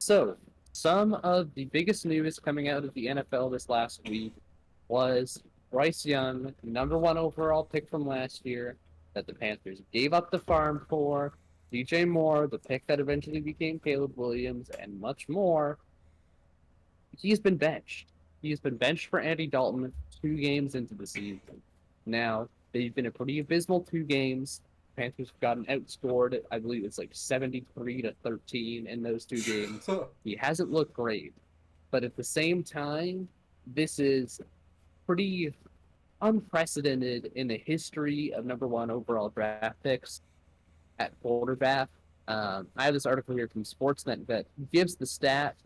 So, some of the biggest news coming out of the NFL this last week was Bryce Young, number one overall pick from last year, that the Panthers gave up the farm for, DJ Moore, the pick that eventually became Caleb Williams, and much more. He's been benched. He's been benched for Andy Dalton 2 games into the season. Now, they've been a pretty abysmal 2 games. Panthers have gotten outscored, I believe it's like 73-13 in those 2 games. He hasn't looked great. But at the same time, this is pretty unprecedented in the history of number one overall draft picks at quarterback. I have this article here from Sportsnet that gives the stat.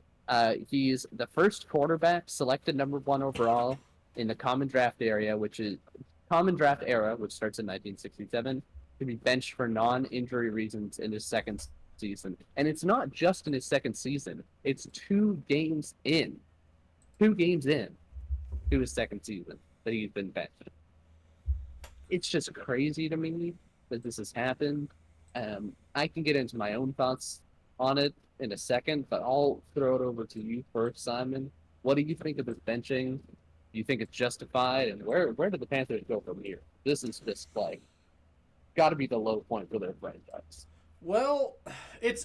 He's the first quarterback selected number one overall in the common draft era, which starts in 1967, to be benched for non-injury reasons in his second season. And it's not just in his second season; it's 2 games in, 2 games in to his second season that he's been benched. It's just crazy to me that this has happened. I can get into my own thoughts on it in a second, but I'll throw it over to you first, Simon. What do you think of this benching? Do you think it's justified? And where do the Panthers go from here? This is just like got to be the low point for their franchise. Well,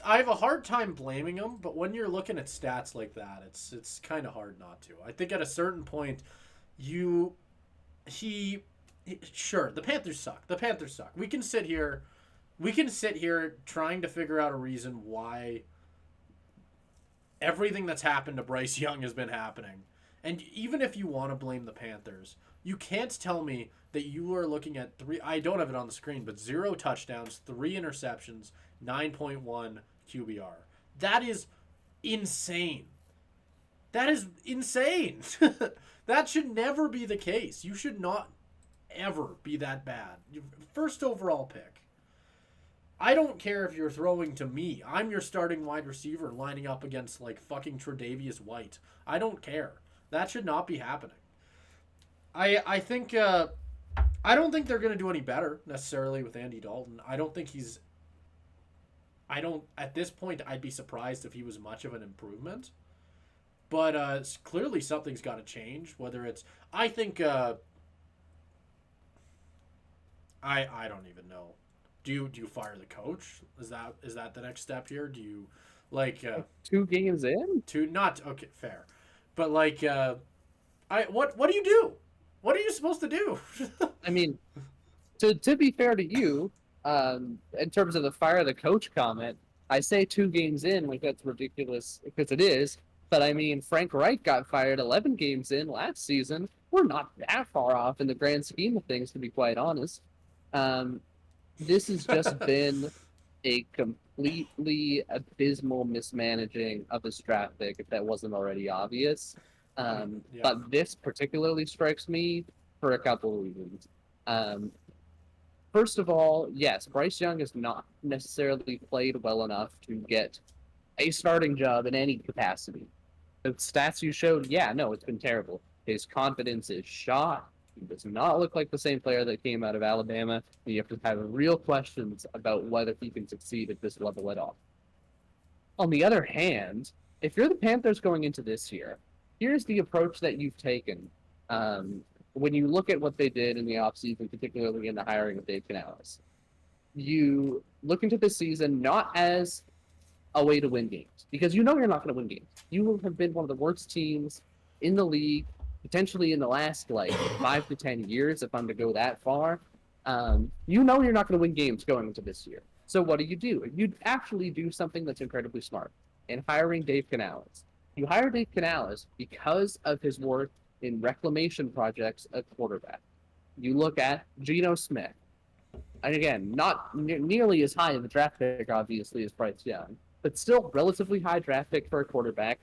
I have a hard time blaming him, but when you're looking at stats like that, it's kind of hard not to. I think at a certain point, you he sure, the Panthers suck. The Panthers suck. We can sit here trying to figure out a reason why everything that's happened to Bryce Young has been happening. And even if you want to blame the Panthers, you can't tell me that you are looking at I don't have it on the screen, but 0 touchdowns, 3 interceptions, 9.1 QBR. That is insane. That is insane. That should never be the case. You should not ever be that bad. First overall pick. I don't care if you're throwing to me. I'm your starting wide receiver lining up against like fucking Tre'Davious White. I don't care. That should not be happening. I think I don't think they're going to do any better necessarily with Andy Dalton. I don't at this point I'd be surprised if he was much of an improvement. But clearly something's got to change. Whether it's I think I don't even know. Do you fire the coach? Is that the next step here? Do you like 2 games in? Not okay, fair. But like what do you do? What are you supposed to do? I mean, to be fair to you, in terms of the fire the coach comment, I say 2 games in like that's ridiculous because it is. But I mean, Frank Reich got fired 11 games in last season. We're not that far off in the grand scheme of things, to be quite honest. This has just been a completely abysmal mismanaging of this draft pick, if that wasn't already obvious. Yeah. But this particularly strikes me for a couple of reasons. First of all, yes, Bryce Young has not necessarily played well enough to get a starting job in any capacity. The stats you showed, yeah, no, it's been terrible. His confidence is shot. He does not look like the same player that came out of Alabama. You have to have real questions about whether he can succeed at this level at all. On the other hand, if you're the Panthers going into this year, here's the approach that you've taken. When you look at what they did in the offseason, particularly in the hiring of Dave Canales, you look into this season not as a way to win games, because you know you're not going to win games. You have been one of the worst teams in the league, potentially in the last like 5 to 10 years, if I'm to go that far. You know you're not going to win games going into this year. So what do? You'd actually do something that's incredibly smart in hiring Dave Canales. You hire Dave Canales because of his work in reclamation projects at quarterback. You look at Geno Smith. And again, not nearly as high in the draft pick, obviously, as Bryce Young, but still relatively high draft pick for a quarterback.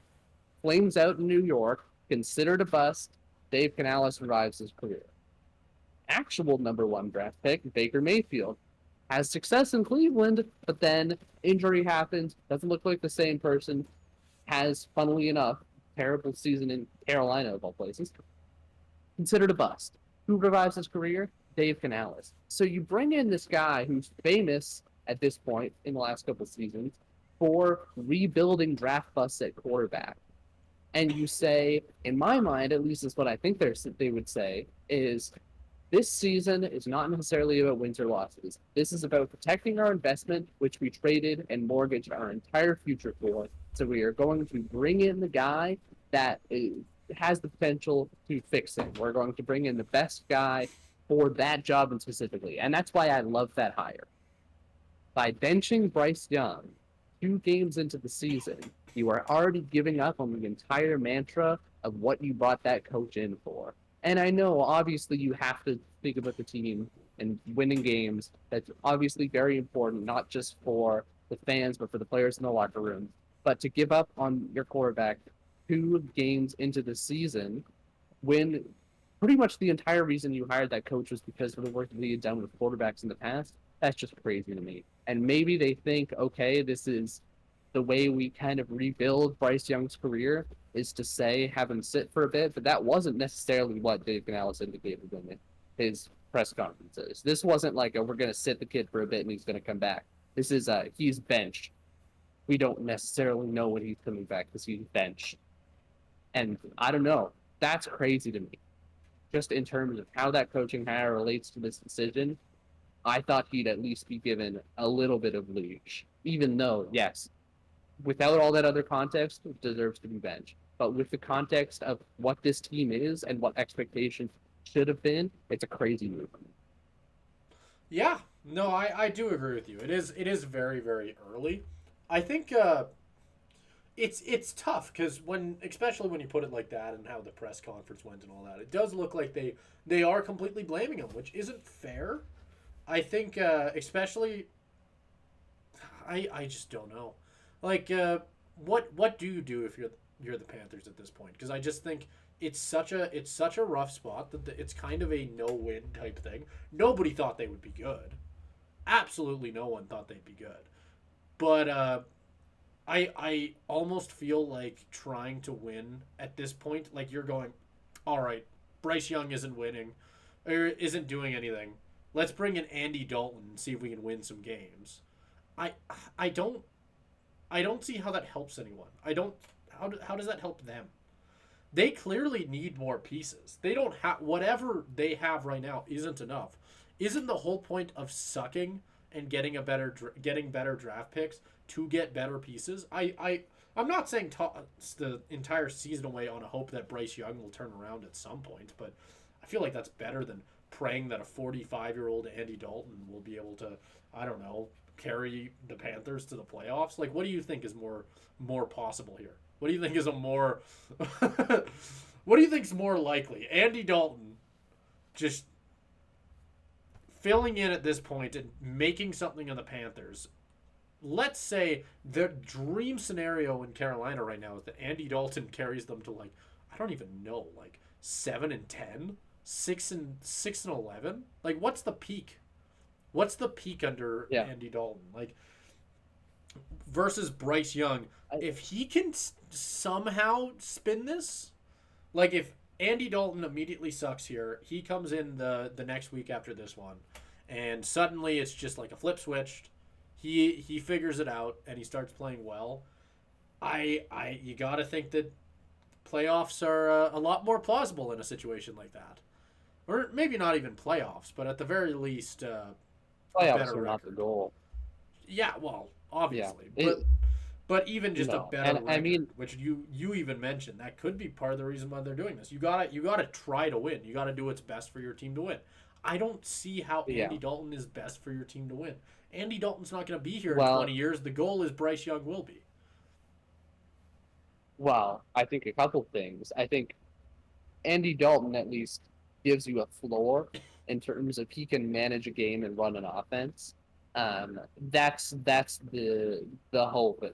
Flames out in New York, considered a bust. Dave Canales survives his career. Actual number one draft pick, Baker Mayfield, has success in Cleveland, but then injury happens, doesn't look like the same person, has, funnily enough, terrible season in Carolina, of all places. Considered a bust. Who revives his career? Dave Canales. So you bring in this guy who's famous at this point in the last couple of seasons for rebuilding draft busts at quarterback. And you say, in my mind, at least is what I think they would say, is this season is not necessarily about wins or losses. This is about protecting our investment, which we traded and mortgaged our entire future for. So we are going to bring in the guy that has the potential to fix it. We're going to bring in the best guy for that job specifically. And that's why I love that hire. By benching Bryce Young 2 games into the season, you are already giving up on the entire mantra of what you brought that coach in for. And I know, obviously, you have to think about the team and winning games. That's obviously very important, not just for the fans, but for the players in the locker room. But to give up on your quarterback 2 games into the season, when pretty much the entire reason you hired that coach was because of the work that he had done with quarterbacks in the past, that's just crazy to me. And maybe they think, okay, this is the way we kind of rebuild Bryce Young's career, is to say, have him sit for a bit, but that wasn't necessarily what Dave Canales indicated in his press conferences. This wasn't like, we're going to sit the kid for a bit and he's going to come back. This is, he's benched. We don't necessarily know when he's coming back because he's benched. And I don't know. That's crazy to me. Just in terms of how that coaching hire relates to this decision, I thought he'd at least be given a little bit of leash, even though, yes, without all that other context, it deserves to be benched. But with the context of what this team is and what expectations should have been, it's a crazy move. Yeah, no, I do agree with you. It is very, very early. I think it's tough because especially when you put it like that and how the press conference went and all that, it does look like they are completely blaming him, which isn't fair. I think especially I just don't know. Like what do you do if you're the Panthers at this point? Because I just think it's such a rough spot that it's kind of a no-win type thing. Nobody thought they would be good. Absolutely no one thought they'd be good. But I almost feel like trying to win at this point, like you're going, all right, Bryce Young isn't winning or isn't doing anything. Let's bring in Andy Dalton and see if we can win some games. I don't see how that helps anyone. How does that help them? They clearly need more pieces. They don't have whatever they have right now isn't enough. Isn't the whole point of sucking and getting better draft picks to get better pieces? I'm not saying toss the entire season away on a hope that Bryce Young will turn around at some point, but I feel like that's better than praying that a 45-year-old Andy Dalton will be able to, I don't know, carry the Panthers to the playoffs. Like, what do you think is more possible here? What do you think is what do you think's more likely? Andy Dalton just filling in at this point and making something of the Panthers. Let's say the dream scenario in Carolina right now is that Andy Dalton carries them to, like, I don't even know, like 7-10, 6-11. Like, what's the peak? What's the peak under Andy Dalton? Like, versus Bryce Young, if he can somehow spin this, like if Andy Dalton immediately sucks here, he comes in the next week after this one, and suddenly it's just like a flip switched. He figures it out and he starts playing well. You got to think that playoffs are a lot more plausible in a situation like that, or maybe not even playoffs, but at the very least, playoffs are not the goal. Yeah, well, obviously, yeah. But even just a better record, I mean, which you even mentioned, that could be part of the reason why they're doing this. You gotta try to win. You gotta do what's best for your team to win. I don't see how Andy Dalton is best for your team to win. Andy Dalton's not going to be here in 20 years. The goal is Bryce Young will be. Well, I think a couple things. I think Andy Dalton at least gives you a floor in terms of he can manage a game and run an offense. That's the hope,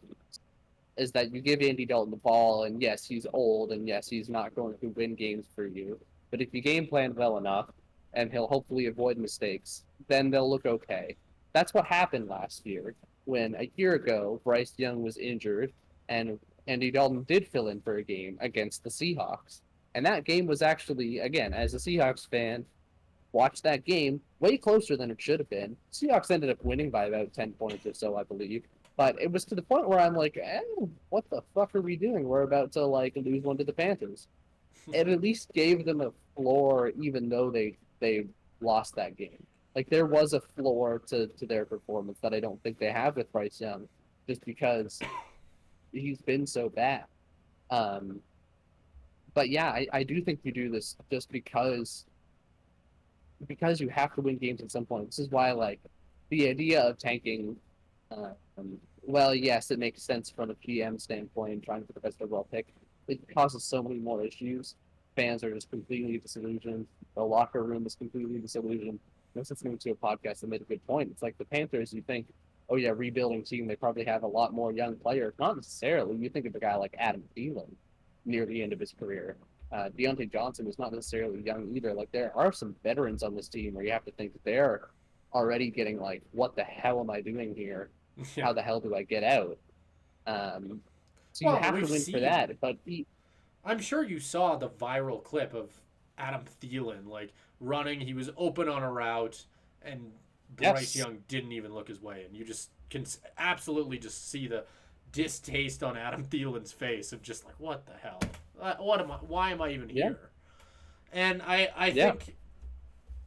is that you give Andy Dalton the ball, and yes, he's old, and yes, he's not going to win games for you. But if you game plan well enough, and he'll hopefully avoid mistakes, then they'll look okay. That's what happened last year, when a year ago, Bryce Young was injured, and Andy Dalton did fill in for a game against the Seahawks. And that game was actually, again, as a Seahawks fan, watched that game way closer than it should have been. Seahawks ended up winning by about 10 points or so, I believe. But it was to the point where I'm like, what the fuck are we doing? We're about to like lose one to the Panthers. It at least gave them a floor, even though they lost that game. Like there was a floor to their performance that I don't think they have with Bryce Young, just because he's been so bad. Um, but yeah, I do think you do this just because you have to win games at some point. This is why like the idea of tanking. Well, yes, it makes sense from a GM standpoint, trying for the best overall pick. It causes so many more issues. Fans are just completely disillusioned. The locker room is completely disillusioned. I was listening to a podcast that made a good point. It's like the Panthers, you think, oh yeah, rebuilding team, they probably have a lot more young players. Not necessarily. You think of a guy like Adam Thielen near the end of his career. Deontay Johnson is not necessarily young either. Like there are some veterans on this team where you have to think that they're already getting like, what the hell am I doing here? Yeah. How the hell do I get out? So you Well, have to we've win seen- for that. But I'm sure you saw the viral clip of Adam Thielen like running. He was open on a route, and Bryce Yes. Young didn't even look his way. And you just can absolutely just see the distaste on Adam Thielen's face of just like, what the hell? Why am I even Yeah. here? And I Yeah. think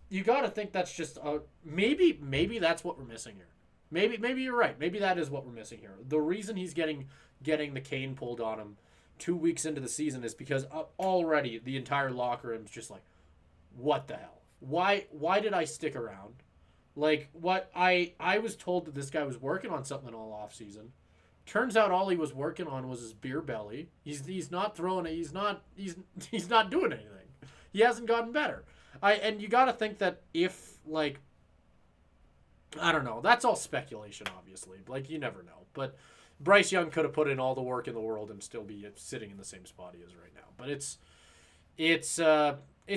you got to think that's just maybe that's what we're missing here. Maybe you're right. Maybe that is what we're missing here. The reason he's getting the cane pulled on him 2 weeks into the season is because already the entire locker room's just like, what the hell? Why did I stick around? Like what I was told that this guy was working on something all off season. Turns out all he was working on was his beer belly. He's not throwing it. He's not doing anything. He hasn't gotten better. And you got to think that if like, I don't know. That's all speculation, obviously. Like you never know. But Bryce Young could have put in all the work in the world and still be sitting in the same spot he is right now. But it's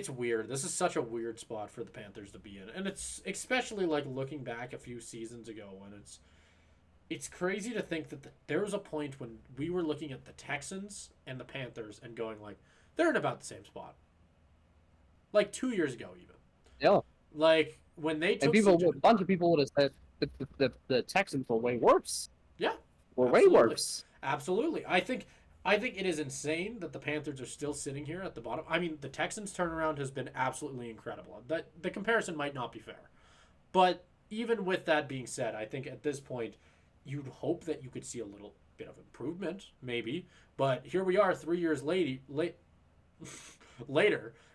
weird. This is such a weird spot for the Panthers to be in, and it's especially like looking back a few seasons ago when it's crazy to think that there was a point when we were looking at the Texans and the Panthers and going like, they're in about the same spot. Like 2 years ago, even. Yeah. Like when they took a bunch of people would have said the Texans were way worse. Yeah. Were Absolutely. way worse. Absolutely. I think it is insane that the Panthers are still sitting here at the bottom. I mean, the Texans' turnaround has been absolutely incredible. The comparison might not be fair. But even with that being said, I think at this point, you'd hope that you could see a little bit of improvement, maybe. But here we are 3 years later,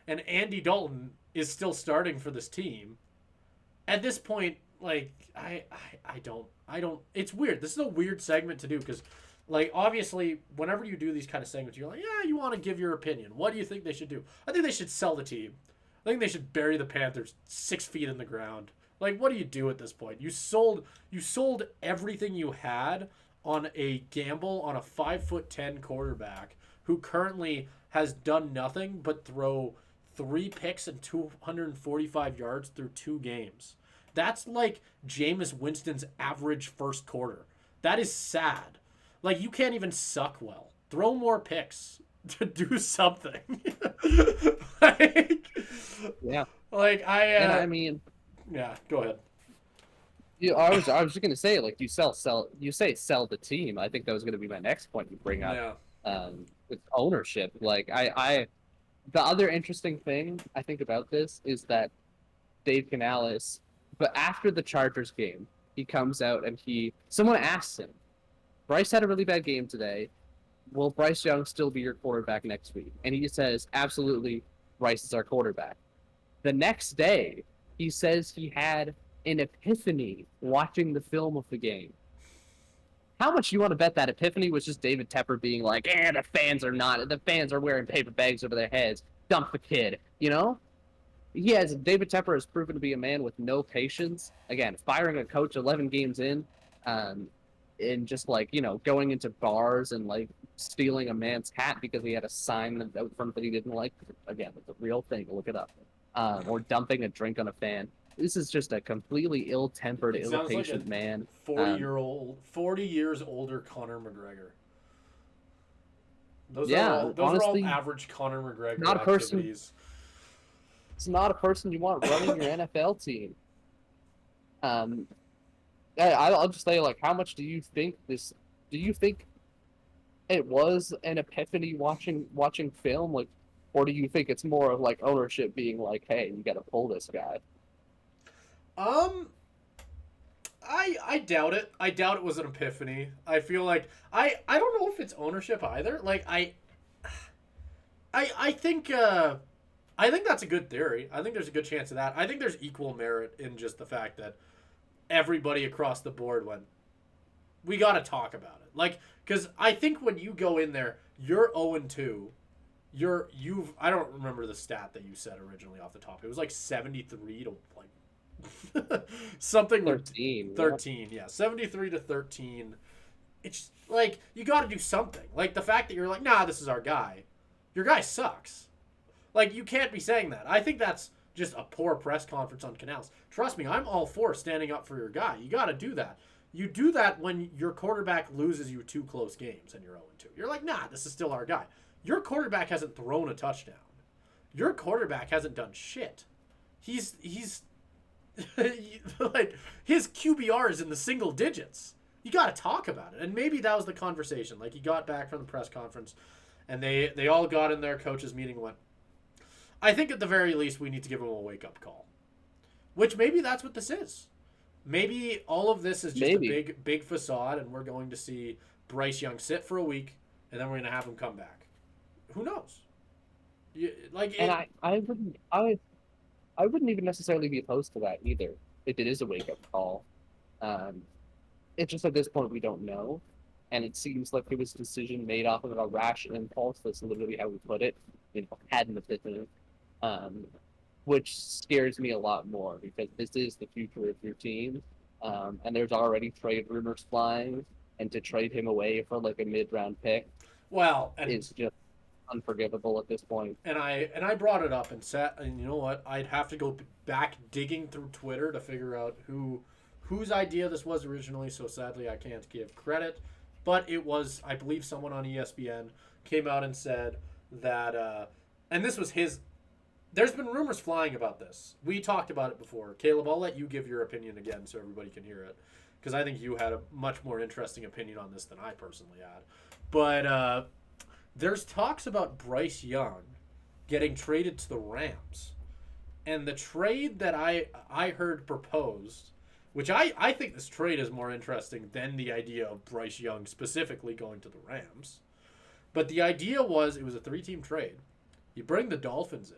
and Andy Dalton is still starting for this team. At this point, like, I don't. It's weird. This is a weird segment to do because, like, obviously, whenever you do these kind of segments, you're like, yeah, you want to give your opinion. What do you think they should do? I think they should sell the team. I think they should bury the Panthers 6 feet in the ground. Like, what do you do at this point? You sold everything you had on a gamble on a 5'10" quarterback who currently has done nothing but throw 3 picks and 245 yards through 2 games. That's like Jameis Winston's average first quarter. That is sad. Like, you can't even suck well. Throw more picks to do something. Yeah. Like, I mean, yeah, go ahead. I was just gonna say, like, you sell the team. I think that was gonna be my next point you bring up. Yeah. With ownership. Like the other interesting thing I think about this is that Dave Canales, but after the Chargers game, he comes out and someone asks him, Bryce had a really bad game today. Will Bryce Young still be your quarterback next week? And he says, absolutely, Bryce is our quarterback. The next day, he says he had an epiphany watching the film of the game. How much you want to bet that epiphany was just David Tepper being like, the fans are wearing paper bags over their heads. Dump the kid, you know? David Tepper has proven to be a man with no patience. Again, firing a coach 11 games in, and just like, going into bars and like stealing a man's hat because he had a sign out front that he didn't like. Again, it's a real thing. Look it up. Or dumping a drink on a fan. This is just a completely ill-tempered, ill-patient man. 40 years older Conor McGregor. Those honestly, are all average Conor McGregor not a person. activities. It's not a person you want running your NFL team. I'll just say, like, how much do you think this? Do you think it was an epiphany watching film, like, or do you think it's more of like ownership being like, hey, you got to pull this guy? Um, I doubt it. I doubt it was an epiphany. I feel like I don't know if it's ownership either. Like I think I think that's a good theory. I think there's a good chance of that. I think there's equal merit in just the fact that everybody across the board went, we got to talk about it. Like, because I think when you go in there, you're 0-2. I don't remember the stat that you said originally off the top. It was like 73 to like something 13. 13, yeah. 73 to 13. It's like you got to do something. Like the fact that you're like, nah, this is our guy. Your guy sucks. Like you can't be saying that. I think that's just a poor press conference on Canals. Trust me, I'm all for standing up for your guy. You got to do that. You do that when your quarterback loses you 2 close games and you're 0-2. You're like, nah, this is still our guy. Your quarterback hasn't thrown a touchdown. Your quarterback hasn't done shit. He's like his QBR is in the single digits. You got to talk about it. And maybe that was the conversation. Like he got back from the press conference and they all got in their coaches meeting and went, I think at the very least we need to give him a wake-up call. Which maybe that's what this is. Maybe all of this is just a big facade and we're going to see Bryce Young sit for a week and then we're going to have him come back. Who knows? I wouldn't even necessarily be opposed to that either if it is a wake up call. It's just at this point we don't know, and it seems like it was a decision made off of a rash impulse. That's literally how we put it. Had an epiphany, which scares me a lot more because this is the future of your team, and there's already trade rumors flying, and to trade him away for like a mid-round pick, is just unforgivable at this point. And I brought it up and you know what? I'd have to go back digging through Twitter to figure out whose idea this was originally. So sadly, I can't give credit, but it was, I believe, someone on ESPN came out and said that, and this was his. There's been rumors flying about this. We talked about it before. Caleb, I'll let you give your opinion again so everybody can hear it, because I think you had a much more interesting opinion on this than I personally had. But there's talks about Bryce Young getting traded to the Rams. And the trade that I heard proposed, which I think this trade is more interesting than the idea of Bryce Young specifically going to the Rams. But the idea was it was a 3-team trade. You bring the Dolphins in.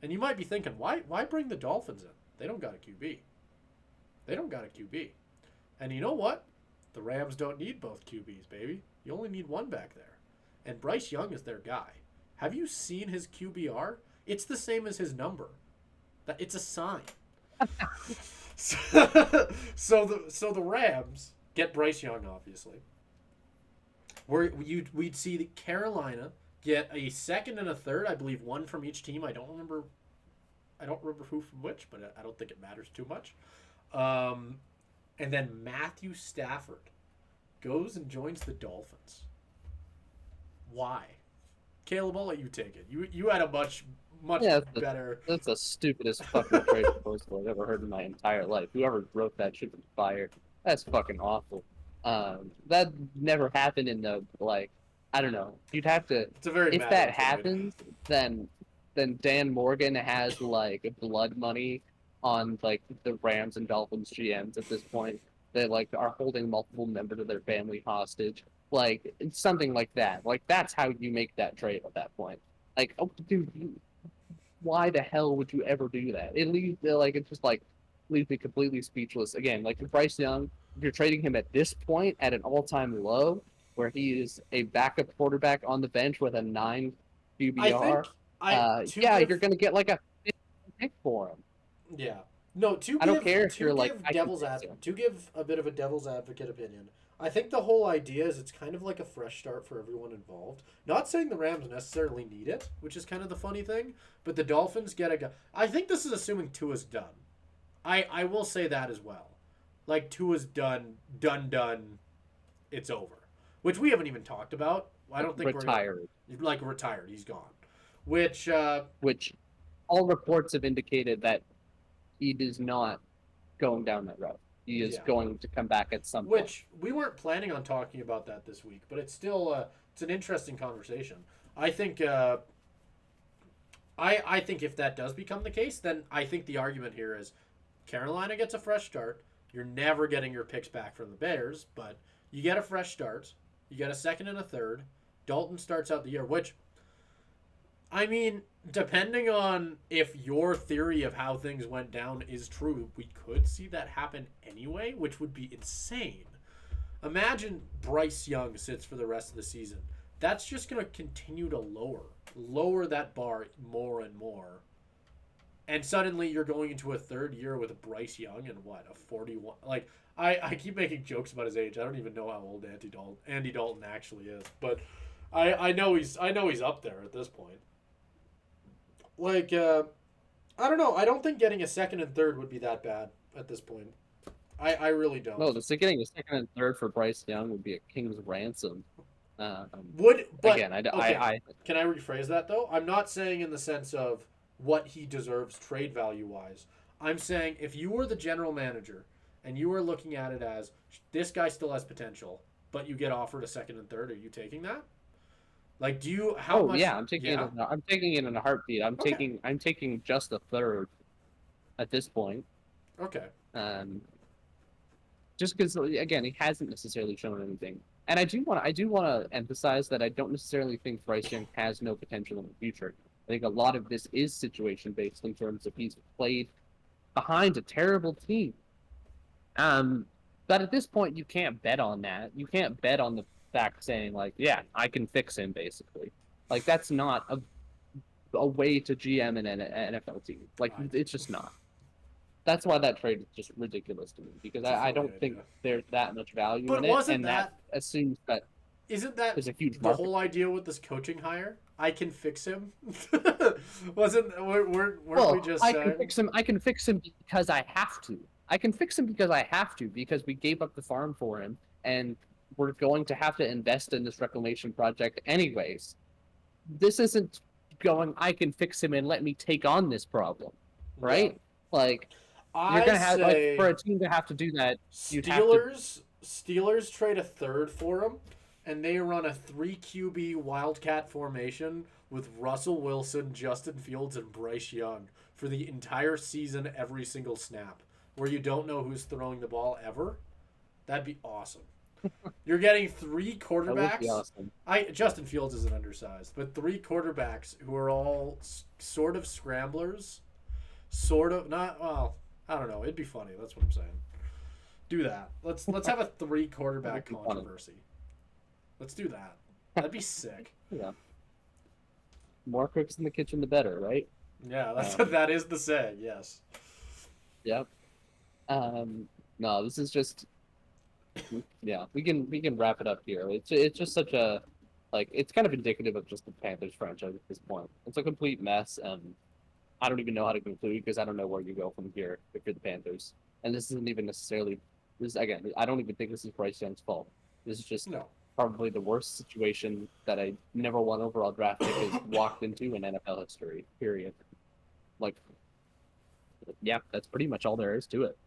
And you might be thinking, why bring the Dolphins in? They don't got a QB. They don't got a QB. And you know what? The Rams don't need both QBs, baby. You only need one back there. And Bryce Young is their guy. Have you seen his QBR? It's the same as his number. It's a sign. So the Rams get Bryce Young, obviously. We'd see the Carolina get a second and a third, I believe, one from each team. I don't remember who from which, but I don't think it matters too much. And then Matthew Stafford goes and joins the Dolphins. Why? Caleb, I'll let you take it. You had a much better. That's the stupidest fucking trade proposal I've ever heard in my entire life. Whoever wrote that should be fired. That's fucking awful. That never happened in the I don't know. You'd have to. It's a very. If that happens, then Dan Morgan has blood money on the Rams and Dolphins GMs at this point. They are holding multiple members of their family hostage. It's something like that. That's how you make that trade at that point. Oh, dude, why the hell would you ever do that? It leaves leaves me completely speechless. Again, Bryce Young, if you're trading him at this point at an all-time low, where he is a backup quarterback on the bench with a 9 QBR, you're gonna get a pick for him. Yeah. No, I don't care if you're to give a bit of a devil's advocate opinion. I think the whole idea is it's kind of like a fresh start for everyone involved. Not saying the Rams necessarily need it, which is kind of the funny thing, but the Dolphins get a guy. I think this is assuming Tua's done. I will say that as well. Tua's done. It's over. Which we haven't even talked about. I don't think retired. Retired. He's gone. Which all reports have indicated that he is not going down that route. he is Yeah. going to come back at some point. Which we weren't planning on talking about that this week, but it's still it's an interesting conversation. I think I think if that does become the case, then I think the argument here is Carolina gets a fresh start. You're never getting your picks back from the Bears, but you get a fresh start. You get a second and a third. Dalton starts out the year, which, I mean, depending on if your theory of how things went down is true, we could see that happen anyway, which would be insane. Imagine Bryce Young sits for the rest of the season. That's just going to continue to lower that bar more and more. And suddenly you're going into a third year with a Bryce Young and what, a 41? Like, I keep making jokes about his age. I don't even know how old Andy Dalton actually is, but I know he's up there at this point. Like, I don't know. I don't think getting a second and third would be that bad at this point. I really don't. No, getting a second and third for Bryce Young would be a king's ransom. But Again, okay. Can I rephrase that though? I'm not saying in the sense of what he deserves trade value wise. I'm saying if you were the general manager and you were looking at it as this guy still has potential, but you get offered a second and third, are you taking that? Like, do you? How much? Yeah, I'm taking it. I'm taking it in a heartbeat. I'm taking just a third at this point. Okay. Just because again, he hasn't necessarily shown anything, and I do want to emphasize that I don't necessarily think Bryce Young has no potential in the future. I think a lot of this is situation based in terms of he's played behind a terrible team. But at this point, you can't bet on that. You can't bet on the fact saying like, yeah, I can fix him basically. Like that's not a way to GM an NFL team. Like it's just not. That's why that trade is just ridiculous to me because I don't think there's that much value in it, and that assumes that isn't that there's a huge the whole idea with this coaching hire? I can fix him. Weren't we just saying? I can fix him because I have to. I can fix him because I have to because we gave up the farm for him, and we're going to have to invest in this reclamation project anyways. This isn't going. I can fix him and let me take on this problem, right? Yeah. Like. You're gonna have for a team to have to do that. Steelers trade a third for him, and they run a 3 QB Wildcat formation with Russell Wilson, Justin Fields, and Bryce Young for the entire season, every single snap, where you don't know who's throwing the ball ever. That'd be awesome. You're getting 3 quarterbacks. That would be awesome. Justin Fields isn't undersized, but 3 quarterbacks who are all sort of scramblers, sort of not well. I don't know. It'd be funny. That's what I'm saying. Do that. Let's have a 3 quarterback controversy. Let's do that. That'd be sick. Yeah. More cooks in the kitchen, the better, right? Yeah, that is the saying. Yes. Yep. No, this is just. Yeah, we can wrap it up here. It's just such a it's kind of indicative of just the Panthers franchise at this point. It's a complete mess, and I don't even know how to conclude because I don't know where you go from here if you're the Panthers. And this isn't even necessarily again, I don't even think this is Bryce Young's fault. This is just probably the worst situation that a number 1 overall draft pick has walked into in NFL history, period. Like, yeah, that's pretty much all there is to it.